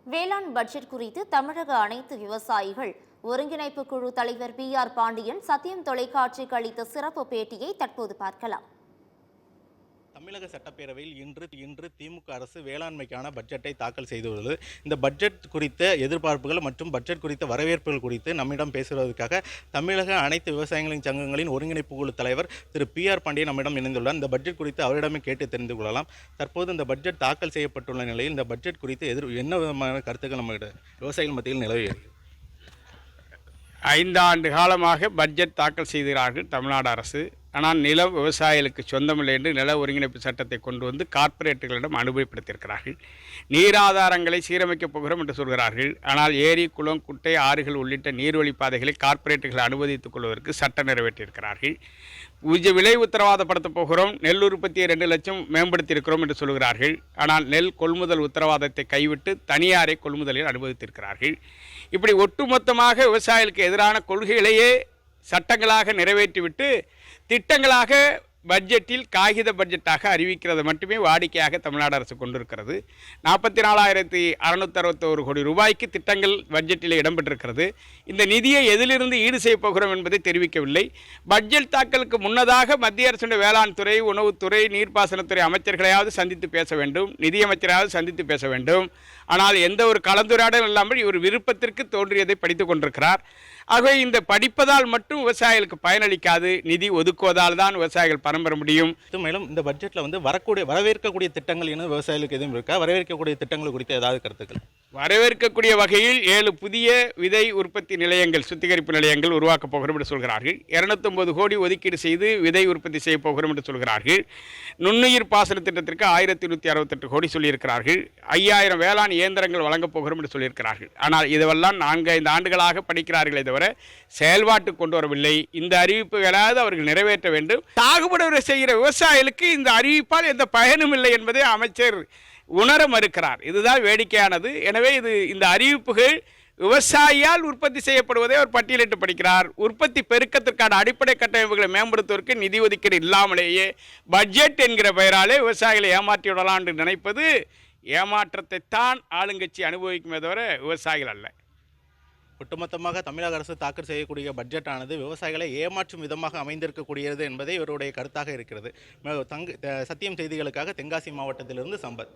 வேளாண் பட்ஜெட் குறித்து தமிழக அனைத்து விவசாயிகள் ஒருங்கிணைப்பு குழு தலைவர் PR பாண்டியன் சத்தியம் தொலைக்காட்சிக்கு அளித்த சிறப்பு பேட்டியை தற்போது பார்க்கலாம். தமிழக சட்டப்பேரவையில் இன்று திமுக அரசு வேளாண்மைக்கான பட்ஜெட்டை தாக்கல் செய்துள்ளது. இந்த பட்ஜெட் குறித்த எதிர்பார்ப்புகள் மற்றும் பட்ஜெட் குறித்த வரவேற்புகள் குறித்து நம்மிடம் பேசுவதற்காக தமிழக அனைத்து விவசாயிகளின் சங்கங்களின் ஒருங்கிணைப்பு குழு தலைவர் திரு PR பாண்டியன் நம்மிடம் இணைந்துள்ளார். இந்த பட்ஜெட் குறித்து அவரிடமே கேட்டு தெரிந்து கொள்ளலாம். தற்போது இந்த பட்ஜெட் தாக்கல் செய்யப்பட்டுள்ள நிலையில் இந்த பட்ஜெட் குறித்து என்ன விதமான கருத்துக்கள் நம்ம விவசாயிகள் மத்தியில் நிலவி 5 ஆண்டு காலமாக பட்ஜெட் தாக்கல் செய்கிறார்கள் தமிழ்நாடு அரசு. ஆனால் நிலம் விவசாயிகளுக்கு சொந்தமில்லை என்று நில ஒருங்கிணைப்பு சட்டத்தை கொண்டு வந்து கார்ப்பரேட்டுகளிடம் அனுபவப்படுத்தியிருக்கிறார்கள். நீராதாரங்களை சீரமைக்கப் போகிறோம் என்று சொல்கிறார்கள். ஆனால் ஏரி, குளம், குட்டை, ஆறுகள் உள்ளிட்ட நீர்வழி பாதைகளை கார்ப்பரேட்டுகள் அனுமதித்துக் கொள்வதற்கு சட்டம் நிறைவேற்றியிருக்கிறார்கள். விலை உத்தரவாதப்படுத்தப் போகிறோம், நெல் உற்பத்தியை 2 லட்சம் மேம்படுத்தியிருக்கிறோம் என்று சொல்கிறார்கள். ஆனால் நெல் கொள்முதல் உத்தரவாதத்தை கைவிட்டு தனியாரை கொள்முதலில் அனுமதித்திருக்கிறார்கள். இப்படி ஒட்டுமொத்தமாக விவசாயிகளுக்கு எதிரான கொள்கைகளையே சட்டங்களாக நிறைவேற்றிவிட்டு திட்டங்களாக பட்ஜெட்டில் காகித பட்ஜெட்டாக அறிவிக்கிறது மட்டுமே வாடிக்கையாக தமிழ்நாடு அரசு கொண்டிருக்கிறது. 44,661 கோடி ரூபாய்க்கு திட்டங்கள் பட்ஜெட்டில் இடம்பெற்றிருக்கிறது. இந்த நிதியை எதிலிருந்து ஈடு செய்ய போகிறோம் என்பதை தெரிவிக்கவில்லை. பட்ஜெட் தாக்கலுக்கு முன்னதாக மத்திய அரசுடைய வேளாண் துறை, உணவுத்துறை, நீர்ப்பாசனத்துறை அமைச்சர்களையாவது சந்தித்து பேச வேண்டும், நிதியமைச்சராவது சந்தித்து பேச வேண்டும். ஆனால் எந்த ஒரு கலந்துரையாடல் இல்லாமல் இவர் விருப்பத்திற்கு தோன்றியதை படித்துக் கொண்டிருக்கிறார். ஆகவே இந்த படிப்பதால் மட்டும் விவசாயிகளுக்கு பயனளிக்காது, நிதி ஒதுக்குவதால் தான் விவசாயிகள் பரம்பர முடியும். மேலும் இந்த பட்ஜெட்டில் வரவேற்கக்கூடிய திட்டங்கள் என்ன விவசாயிகளுக்கு எதுவும் இருக்கா? வரவேற்கக்கூடிய திட்டங்கள் குறித்து ஏதாவது கருத்துக்கள்? வரவேற்கக்கூடிய வகையில் 7 புதிய விதை உற்பத்தி நிலையங்கள், சுத்திகரிப்பு நிலையங்கள் உருவாக்கப் போகிறோம் என்று சொல்கிறார்கள். 209 கோடி ஒதுக்கீடு செய்து விதை உற்பத்தி செய்ய போகிறோம் என்று சொல்கிறார்கள். நுண்ணுயிர் பாசன திட்டத்திற்கு 1168 கோடி சொல்லியிருக்கிறார்கள். 5000 வேளாண் இயந்திரங்கள் வழங்கப் போகிறோம் என்று சொல்லியிருக்கிறார்கள். ஆனால் இதுவெல்லாம் 4-5 ஆண்டுகளாக படிக்கிறார்களே தவிர செயல்பாட்டு கொண்டு வரவில்லை. இந்த அறிவிப்புகளாவது அவர்கள் நிறைவேற்ற வேண்டும். சாகுபடி செய்கிற விவசாயிகளுக்கு இந்த அறிவிப்பால் எந்த பயனும் இல்லை என்பதை அமைச்சர் உணர மறுக்கிறார். இதுதான் வேடிக்கையானது. எனவே இந்த அறிவிப்புகள் விவசாயியால் உற்பத்தி செய்யப்படுவதை அவர் பட்டியலிட்டு படிக்கிறார். உற்பத்தி பெருக்கத்திற்கான அடிப்படை கட்டமைப்புகளை மேம்படுத்துவதற்கு நிதி ஒதுக்கீடு இல்லாமலேயே பட்ஜெட் என்கிற பெயராலே விவசாயிகளை ஏமாற்றி விடலாம் என்று நினைப்பது ஏமாற்றத்தை தான் ஆளுங்கட்சி அனுபவிக்குமே தவிர விவசாயிகள் அல்ல. ஒட்டுமொத்தமாக தமிழக அரசு தாக்கல் செய்யக்கூடிய பட்ஜெட்டானது விவசாயிகளை ஏமாற்றும் விதமாக அமைந்திருக்கக்கூடியது என்பதே இவருடைய கருத்தாக இருக்கிறது. சத்தியம் செய்திகளுக்காக தென்காசி மாவட்டத்திலிருந்து சம்பத்.